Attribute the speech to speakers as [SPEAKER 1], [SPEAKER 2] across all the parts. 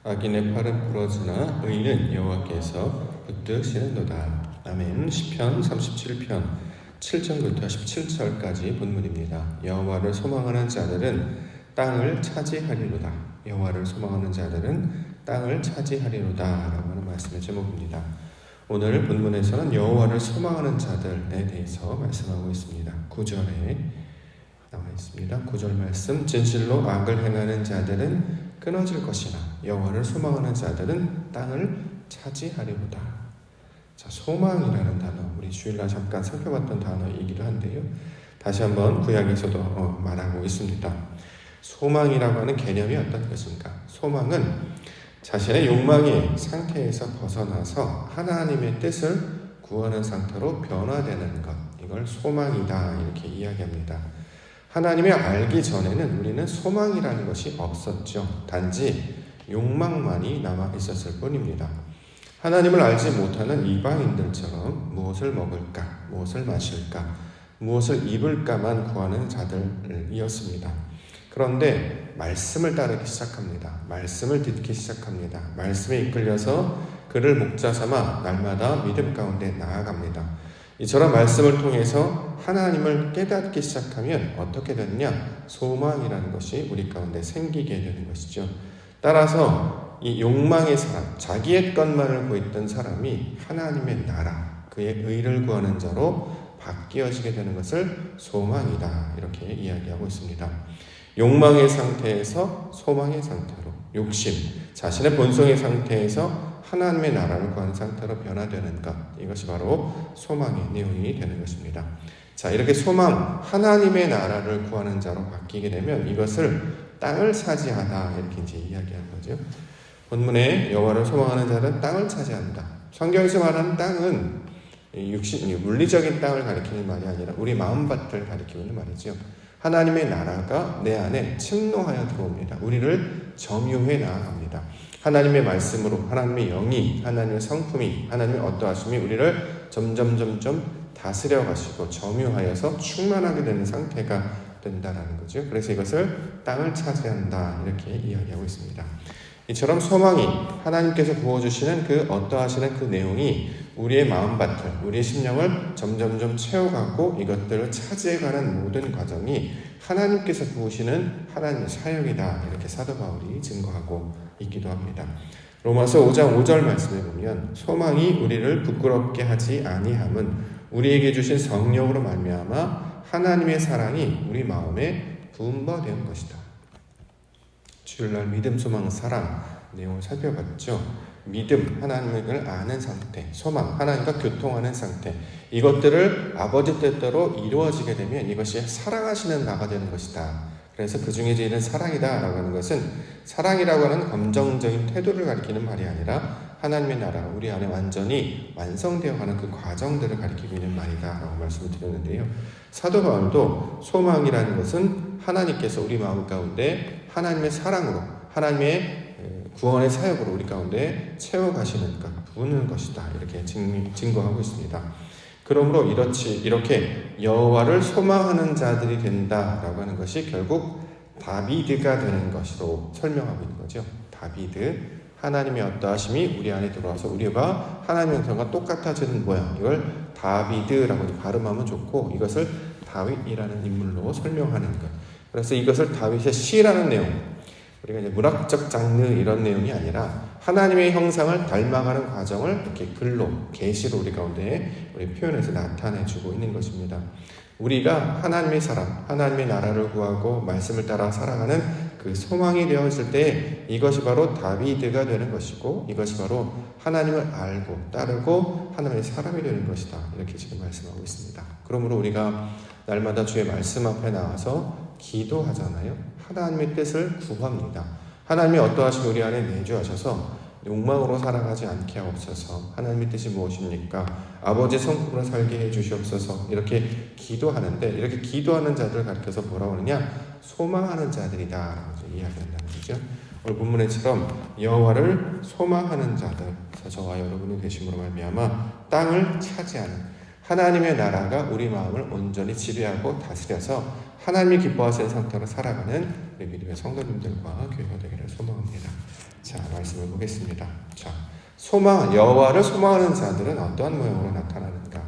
[SPEAKER 1] 악인의 팔은 부러지나 의인은 여호와께서 붙드시는도다. 아멘. 시편 37편 7절부터 17절까지 본문입니다. 여호와를 소망하는 자들은 땅을 차지하리로다. 여호와를 소망하는 자들은 땅을 차지하리로다 라고 하는 말씀의 제목입니다. 오늘 본문에서는 여호와를 소망하는 자들에 대해서 말씀하고 있습니다. 9절에 나와 있습니다. 9절 말씀, 진실로 악을 행하는 자들은 끊어질 것이나 여호와를 소망하는 자들은 땅을 차지하리로다. 자, 소망이라는 단어, 우리 주일날 잠깐 살펴봤던 단어이기도 한데요. 다시 한번 구약에서도 말하고 있습니다. 소망이라고 하는 개념이 어떤 것인가? 소망은 자신의 욕망의 상태에서 벗어나서 하나님의 뜻을 구하는 상태로 변화되는 것, 이걸 소망이다 이렇게 이야기합니다. 하나님을 알기 전에는 우리는 소망이라는 것이 없었죠. 단지 욕망만이 남아 있었을 뿐입니다. 하나님을 알지 못하는 이방인들처럼 무엇을 먹을까, 무엇을 마실까, 무엇을 입을까만 구하는 자들이었습니다. 그런데 말씀을 따르기 시작합니다. 말씀을 듣기 시작합니다. 말씀에 이끌려서 그를 목자 삼아 날마다 믿음 가운데 나아갑니다. 이처럼 말씀을 통해서 하나님을 깨닫기 시작하면 어떻게 되느냐? 소망이라는 것이 우리 가운데 생기게 되는 것이죠. 따라서 이 욕망의 사람, 자기의 것만을 구했던 사람이 하나님의 나라, 그의 의를 구하는 자로 바뀌어지게 되는 것을 소망이다 이렇게 이야기하고 있습니다. 욕망의 상태에서 소망의 상태로, 욕심, 자신의 본성의 상태에서 하나님의 나라를 구하는 상태로 변화되는 것, 이것이 바로 소망의 내용이 되는 것입니다. 자, 이렇게 소망, 하나님의 나라를 구하는 자로 바뀌게 되면 이것을 땅을 차지하다 이렇게 이제 이야기하는 거죠. 본문에 여호와를 소망하는 자는 땅을 차지한다. 성경에서 말하는 땅은 물리적인 땅을 가리키는 말이 아니라 우리 마음밭을 가리키는 말이죠. 하나님의 나라가 내 안에 침노하여 들어옵니다. 우리를 점유해 나아갑니다. 하나님의 말씀으로, 하나님의 영이, 하나님의 성품이, 하나님의 어떠하심이 우리를 점점 다스려 가시고 점유하여서 충만하게 되는 상태가 된다라는 거죠. 그래서 이것을 땅을 차지한다 이렇게 이야기하고 있습니다. 이처럼 소망이 하나님께서 부어주시는 그 어떠하시는 그 내용이 우리의 마음밭을, 우리의 심령을 점점 채워가고 이것들을 차지해가는 모든 과정이 하나님께서 부으시는 하나님의 사역이다 이렇게 사도 바울이 증거하고 있기도 합니다. 로마서 5장 5절 말씀에 보면 소망이 우리를 부끄럽게 하지 아니함은 우리에게 주신 성령으로 말미암아 하나님의 사랑이 우리 마음에 부음바된 것이다. 주일날 믿음, 소망, 사랑 내용을 살펴봤죠. 믿음, 하나님을 아는 상태, 소망, 하나님과 교통하는 상태, 이것들을 아버지 뜻대로 이루어지게 되면 이것이 사랑하시는 나가 되는 것이다. 그래서 그 중에 제일은 사랑이다 라고 하는 것은 사랑이라고 하는 감정적인 태도를 가리키는 말이 아니라 하나님의 나라, 우리 안에 완전히 완성되어가는 그 과정들을 가리키고 있는 말이다 라고 말씀을 드렸는데요. 사도 바울도 소망이라는 것은 하나님께서 우리 마음 가운데 하나님의 사랑으로, 하나님의 구원의 사역으로 우리 가운데 채워가시는 것, 부는 것이다 이렇게 증거하고 있습니다. 그러므로 이렇게 여호와를 소망하는 자들이 된다라고 하는 것이 결국 다비드가 되는 것으로 설명하고 있는 거죠. 다비드, 하나님의 어떠하심이 우리 안에 들어와서 우리가 하나님의 형상과 똑같아지는 모양, 이걸 다비드라고 발음하면 좋고 이것을 다윗이라는 인물로 설명하는 것. 그래서 이것을 다윗의 시라는 내용, 우리가 이제 문학적 장르 이런 내용이 아니라 하나님의 형상을 닮아가는 과정을 이렇게 글로, 계시로 우리 가운데 우리 표현해서 나타내주고 있는 것입니다. 우리가 하나님의 사람, 하나님의 나라를 구하고 말씀을 따라 살아가는 그 소망이 되어질 때 이것이 바로 다비드가 되는 것이고 이것이 바로 하나님을 알고 따르고 하나님의 사람이 되는 것이다. 이렇게 지금 말씀하고 있습니다. 그러므로 우리가 날마다 주의 말씀 앞에 나와서 기도하잖아요. 하나님의 뜻을 구합니다. 하나님이 어떠하신 우리 안에 내주하셔서 욕망으로 살아가지 않게 하옵소서. 하나님의 뜻이 무엇입니까? 아버지 성품으로 살게 해주시옵소서. 이렇게 기도하는데 이렇게 기도하는 자들을 가리켜서 뭐라고 하느냐? 소망하는 자들이다 라고 이야기한다는 거죠. 오늘 본문에처럼 여호와를 소망하는 자들, 저와 여러분이 되심으로 말미암아 땅을 차지하는 하나님의 나라가 우리 마음을 온전히 지배하고 다스려서 하나님이 기뻐하시는 상태로 살아가는 우리 믿음의 성도님들과 교회가 되기를 소망합니다. 자, 말씀을 보겠습니다. 자, 여호와를 소망하는 자들은 어떠한 모양으로 나타나는가?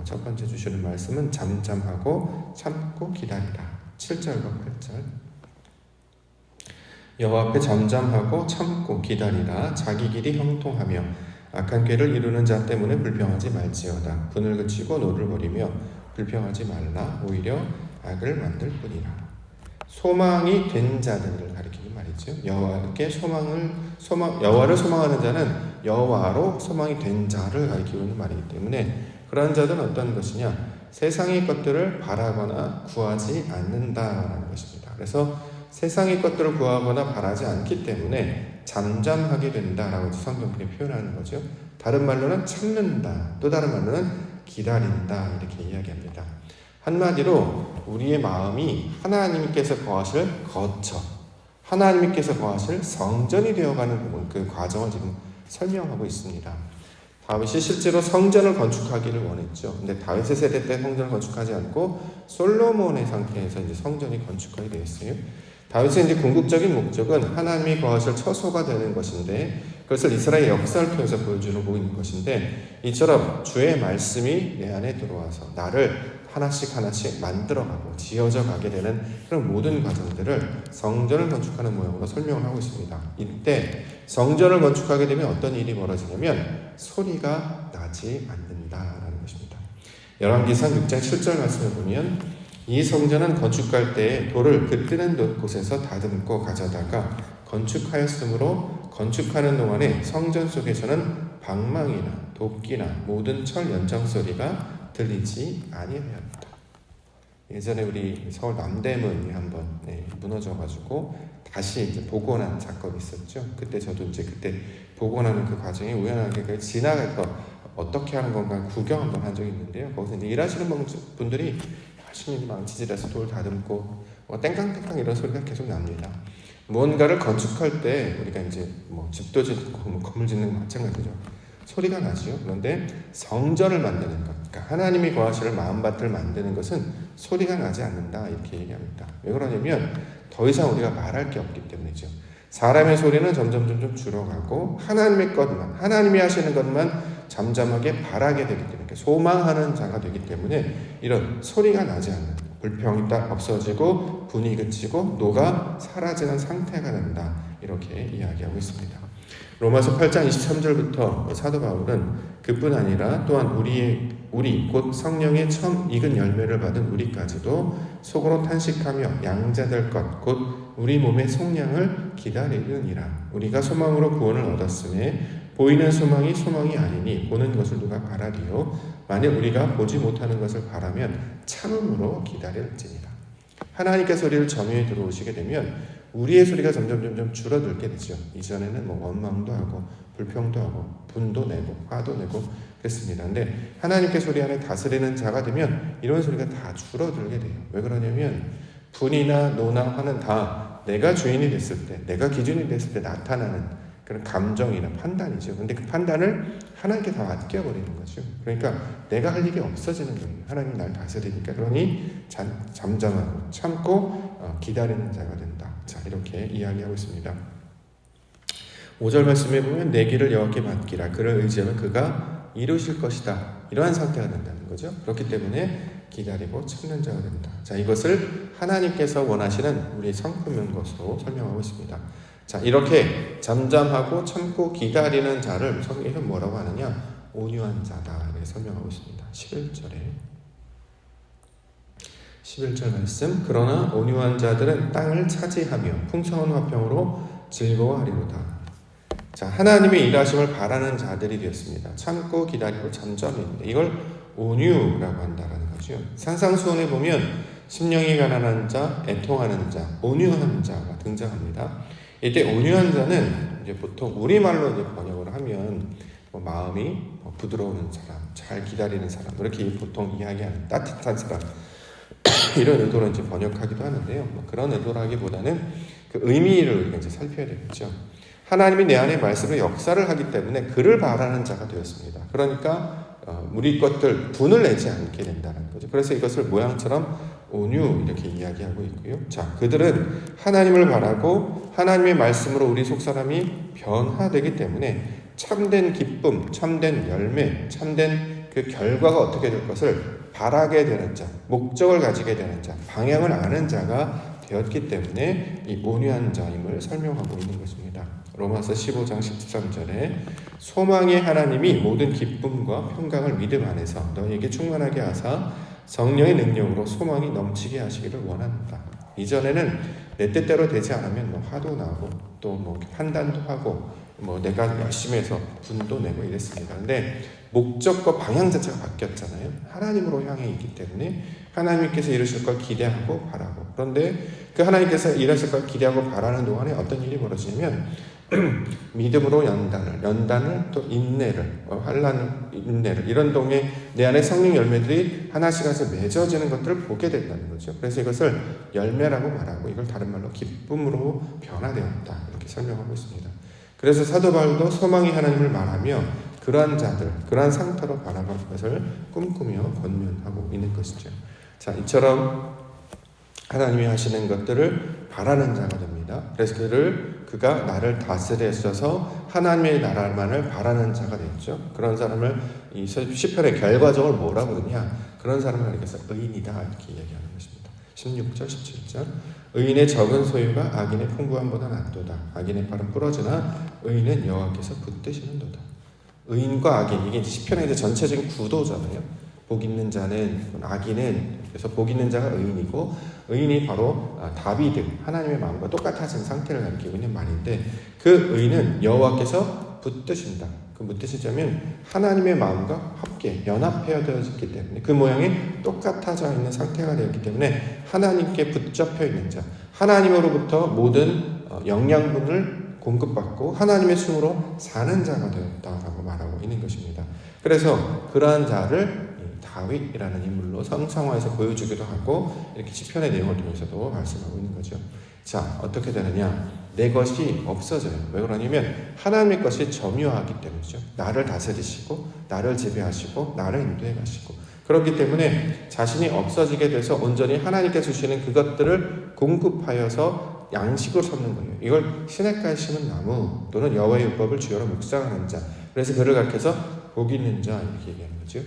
[SPEAKER 1] 첫 번째 주시는 말씀은 잠잠하고 참고 기다리라. 7절과 8절. 여호와 앞에 잠잠하고 참고 기다리라. 자기 길이 형통하며 악한 꾀를 이루는 자 때문에 불평하지 말지어다. 분을 그치고 노를 버리며 불평하지 말라. 오히려 악을 만들 뿐이라. 소망이 된 자들을 가리키는 말이죠. 여호와를 소망하는 자는 여호와로 소망이 된 자를 가리키고 있는 말이기 때문에 그러한 자들은 어떤 것이냐? 세상의 것들을 바라거나 구하지 않는다라는 것입니다. 그래서 세상의 것들을 구하거나 바라지 않기 때문에 잠잠하게 된다라고 성경이 표현하는 거죠. 다른 말로는 참는다, 또 다른 말로는 기다린다 이렇게 이야기합니다. 한마디로 우리의 마음이 하나님께서 거하실 거처, 하나님께서 거하실 성전이 되어가는 부분, 그 과정을 지금 설명하고 있습니다. 다윗이 실제로 성전을 건축하기를 원했죠. 근데 다윗의 세대 때 성전을 건축하지 않고 솔로몬의 상태에서 이제 성전이 건축하게 되었어요. 다윗의 이제 궁극적인 목적은 하나님이 거하실 처소가 되는 것인데 그것을 이스라엘 역사를 통해서 보여주고 있는 것인데 이처럼 주의 말씀이 내 안에 들어와서 나를 하나씩 만들어가고 지어져 가게 되는 그런 모든 과정들을 성전을 건축하는 모양으로 설명을 하고 있습니다. 이때 성전을 건축하게 되면 어떤 일이 벌어지냐면 소리가 나지 않는다라는 것입니다. 열왕기상 6장 7절 말씀을 보면 이 성전은 건축할 때에 돌을 그 뜨는 곳에서 다듬고 가져다가 건축하였으므로 건축하는 동안에 성전 속에서는 방망이나 도끼나 모든 철 연장 소리가 들리지 아니하였다. 예전에 우리 서울 남대문이 한번 무너져가지고 다시 이제 복원한 사건이 있었죠. 그때 저도 이제 그때 복원하는 그 과정에 우연하게 지나가서 어떻게 하는 건가 구경 한번 한 적이 있는데요. 거기서 이제 일하시는 분들이 열심히 망치질해서 돌 다듬고 땡깡땡깡 이런 소리가 계속 납니다. 무언가를 건축할 때 우리가 이제 집도 짓고 건물 짓는 거 마찬가지죠. 소리가 나지요. 그런데 성전을 만드는 것, 그러니까 하나님이 거하실 마음밭을 만드는 것은 소리가 나지 않는다 이렇게 얘기합니다. 왜 그러냐면 더 이상 우리가 말할 게 없기 때문이죠. 사람의 소리는 점점 줄어가고 하나님의 것만, 하나님이 하시는 것만 잠잠하게 바라게 되기 때문에 소망하는 자가 되기 때문에 이런 소리가 나지 않는 불평이 딱 없어지고 분이 그치고 노가 사라지는 상태가 된다 이렇게 이야기하고 있습니다. 로마서 8장 23절부터 사도 바울은 그뿐 아니라 또한 우리 곧 성령의 처음 익은 열매를 받은 우리까지도 속으로 탄식하며 양자될 것 곧 우리 몸의 속량을 기다리느니라. 우리가 소망으로 구원을 얻었으니 보이는 소망이 아니니 보는 것을 누가 바라리요. 만일 우리가 보지 못하는 것을 바라면 참음으로 기다릴지니라. 하나님께 소리를 점유해 들어오시게 되면 우리의 소리가 점점 줄어들게 되죠. 이전에는 원망도 하고 불평도 하고 분도 내고 화도 내고 그랬습니다. 근데 하나님께 소리 안에 다스리는 자가 되면 이런 소리가 다 줄어들게 돼요. 왜 그러냐면 분이나 노나 화는 다 내가 주인이 됐을 때, 내가 기준이 됐을 때 나타나는 그런 감정이나 판단이죠. 근데 그 판단을 하나님께 다 맡겨버리는 거죠. 그러니까 내가 할 일이 없어지는 거예요. 하나님이 날 다스리니까. 그러니 잠잠하고 참고 기다리는 자가 된다. 자, 이렇게 이야기하고 있습니다. 5절 말씀에 보면 내 길을 여호와께 맡기라. 그를 의지하면 그가 이루실 것이다. 이러한 상태가 된다는 거죠. 그렇기 때문에 기다리고 참는 자가 된다. 자, 이것을 하나님께서 원하시는 우리 성품인 것으로 설명하고 있습니다. 자, 이렇게 잠잠하고 참고 기다리는 자를 성경에서 뭐라고 하느냐? 온유한 자다 이렇게 설명하고 있습니다. 11절 말씀. 그러나 온유한 자들은 땅을 차지하며 풍성한 화평으로 즐거워하리로다. 자, 하나님의 일하심을 바라는 자들이 되었습니다. 참고 기다리고 잠잠했는데 이걸 온유라고 한다라는 거죠. 산상수훈에 보면 심령이 가난한 자, 애통하는 자, 온유한 자가 등장합니다. 이때 온유한 자는 이제 보통 우리말로 이제 번역을 하면 마음이 부드러운 사람, 잘 기다리는 사람 이렇게 보통 이야기하는 따뜻한 사람 이런 의도로 이제 번역하기도 하는데요. 그런 의도라기보다는 그 의미를 우리가 이제 살펴야 되겠죠. 하나님이 내 안에 말씀으로 역사를 하기 때문에 그를 바라는 자가 되었습니다. 그러니까 우리 것들 분을 내지 않게 된다는 거죠. 그래서 이것을 모양처럼 온유 이렇게 이야기하고 있고요. 자, 그들은 하나님을 바라고 하나님의 말씀으로 우리 속사람이 변화되기 때문에 참된 기쁨, 참된 열매, 참된 그 결과가 어떻게 될 것을 바라게 되는 자, 목적을 가지게 되는 자, 방향을 아는 자가 되었기 때문에 이 온유한 자임을 설명하고 있는 것입니다. 로마서 15장 13절에 소망의 하나님이 모든 기쁨과 평강을 믿음 안에서 너희에게 충만하게 하사 성령의 능력으로 소망이 넘치게 하시기를 원한다. 이전에는 내 뜻대로 되지 않으면 화도 나고 또 판단도 하고 내가 열심히 해서 분도 내고 이랬습니다. 근데 목적과 방향 자체가 바뀌었잖아요. 하나님으로 향해 있기 때문에 하나님께서 이루실 걸 기대하고 바라고, 그런데 그 하나님께서 일하실 걸 기대하고 바라는 동안에 어떤 일이 벌어지냐면 믿음으로 연단을 또 인내를, 환난을, 인내를, 이런 동에 내 안에 성령 열매들이 하나씩 맺어지는 것들을 보게 된다는 거죠. 그래서 이것을 열매라고 말하고 이걸 다른 말로 기쁨으로 변화되었다 이렇게 설명하고 있습니다. 그래서 사도 바울도 소망이 하나님을 말하며 그러한 자들, 그러한 상태로 바라볼 것을 꿈꾸며 권면하고 있는 것이죠. 자, 이처럼 하나님이 하시는 것들을 바라는 자가 됩니다. 그래서 그가 나를 다스려서 하나님의 나라만을 바라는 자가 됐죠. 그런 사람을 이 시편의 결과적으로 뭐라고 그러냐? 그런 사람을 가리켜서 의인이다 이렇게 이야기하는 것입니다. 16절, 17절. 의인의 적은 소유가 악인의 풍부함보다 낫도다. 악인의 팔은 부러지나 의인은 여호와께서 붙드시는도다. 의인과 악인, 이게 시편의 전체적인 구도잖아요. 복 있는 자는, 악인은, 그래서 복 있는 자가 의인이고, 의인이 바로 다비드, 하나님의 마음과 똑같아진 상태를 가리키고 있는 말인데, 그 의인은 여호와께서 붙드신다. 그 붙드시자면 하나님의 마음과 함께 연합되어졌기 때문에, 그 모양이 똑같아져 있는 상태가 되었기 때문에 하나님께 붙잡혀 있는 자, 하나님으로부터 모든 영양분을 공급받고 하나님의 숨으로 사는 자가 되었다라고 말하고 있는 것입니다. 그래서 그러한 자를 다윗이라는 인물로 성상화해서 보여주기도 하고 이렇게 시편의 내용을 통해서도 말씀하고 있는 거죠. 자, 어떻게 되느냐? 내 것이 없어져요. 왜 그러냐면 하나님의 것이 점유하기 때문이죠. 나를 다스리시고 나를 지배하시고 나를 인도해 가시고, 그렇기 때문에 자신이 없어지게 돼서 온전히 하나님께서 주시는 그것들을 공급하여서 양식으로 삼는 거예요. 이걸 시냇가에 심은 나무 또는 여호와의 율법을 주여로 묵상하는 자, 그래서 그를 가리켜서 복 있는 자 이렇게 얘기하는 거죠.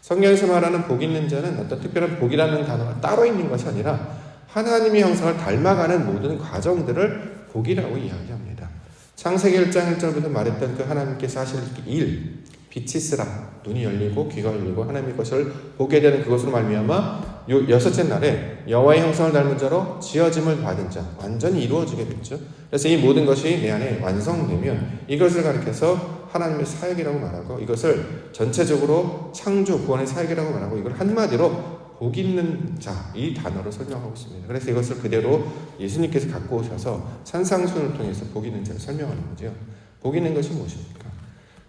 [SPEAKER 1] 성경에서 말하는 복 있는 자는 어떤 특별한 복이라는 단어가 따로 있는 것이 아니라 하나님의 형상을 닮아가는 모든 과정들을 복이라고 이야기합니다. 창세기 1장 1절부터 말했던 그 하나님께서 하실 일, 빛이 쓰라, 눈이 열리고 귀가 열리고 하나님의 것을 보게 되는 그것으로 말미암아 여섯째 날에 여호와의 형상을 닮은 자로 지어짐을 받은 자, 완전히 이루어지게 됐죠. 그래서 이 모든 것이 내 안에 완성되면 이것을 가리켜서 하나님의 사역이라고 말하고, 이것을 전체적으로 창조 구원의 사역이라고 말하고, 이걸 한마디로 복 있는 자, 이 단어로 설명하고 있습니다. 그래서 이것을 그대로 예수님께서 갖고 오셔서 산상수훈을 통해서 복 있는 자를 설명하는 거죠. 복 있는 것이 무엇입니까?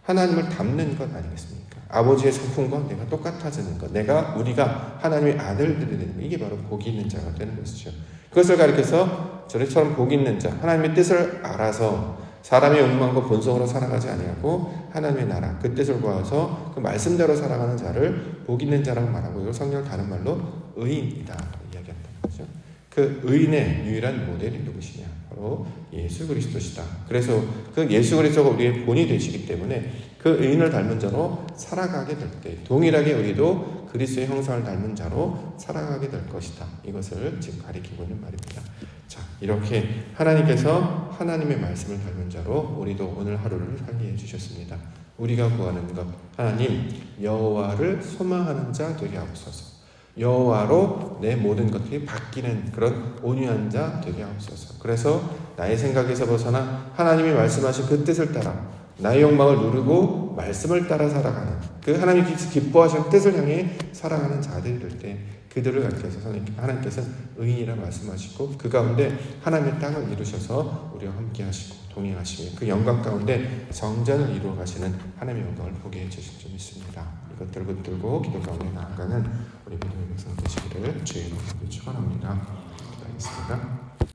[SPEAKER 1] 하나님을 닮는 것 아니겠습니까? 아버지의 성품과 내가 똑같아지는 것, 우리가 하나님의 아들들이 되는 것, 이게 바로 복 있는 자가 되는 것이죠. 그것을 가리켜서 저희처럼 복 있는 자, 하나님의 뜻을 알아서 사람의 욕망과 본성으로 살아가지 아니하고 하나님의 나라, 그 뜻을 구하서 그 말씀대로 살아가는 자를 복 있는 자라고 말하고, 이걸 성경을 다른 말로 의인이다 이야기한다는 거죠. 그 의인의 유일한 모델이 누구시냐? 바로 예수 그리스도시다. 그래서 그 예수 그리스도가 우리의 본이 되시기 때문에 그 의인을 닮은 자로 살아가게 될 때 동일하게 우리도 그리스도의 형상을 닮은 자로 살아가게 될 것이다. 이것을 지금 가리키고 있는 말입니다. 자, 이렇게 하나님께서 하나님의 말씀을 닮은 자로 우리도 오늘 하루를 살게 해주셨습니다. 우리가 구하는 것, 하나님 여호와를 소망하는 자 되게 하옵소서. 여호와로 내 모든 것들이 바뀌는 그런 온유한 자 되게 하옵소서. 그래서 나의 생각에서 벗어나 하나님이 말씀하신 그 뜻을 따라 나의 욕망을 누르고 말씀을 따라 살아가는, 그 하나님께서 기뻐하시는 뜻을 향해 살아가는 자들이 될 때 그들을 가리켜서 하나님께서 의인이라 말씀하시고, 그 가운데 하나님의 땅을 이루셔서 우리와 함께 하시고 동행하시며 그 영광 가운데 성전을 이루어 가시는 하나님의 영광을 보게 해주실 줄 믿습니다. 이것들을 붙들고 기도 가운데 나아가는 우리 믿음의 백성 되시기를 주의 이름으로 축원합니다. 기도하겠습니다.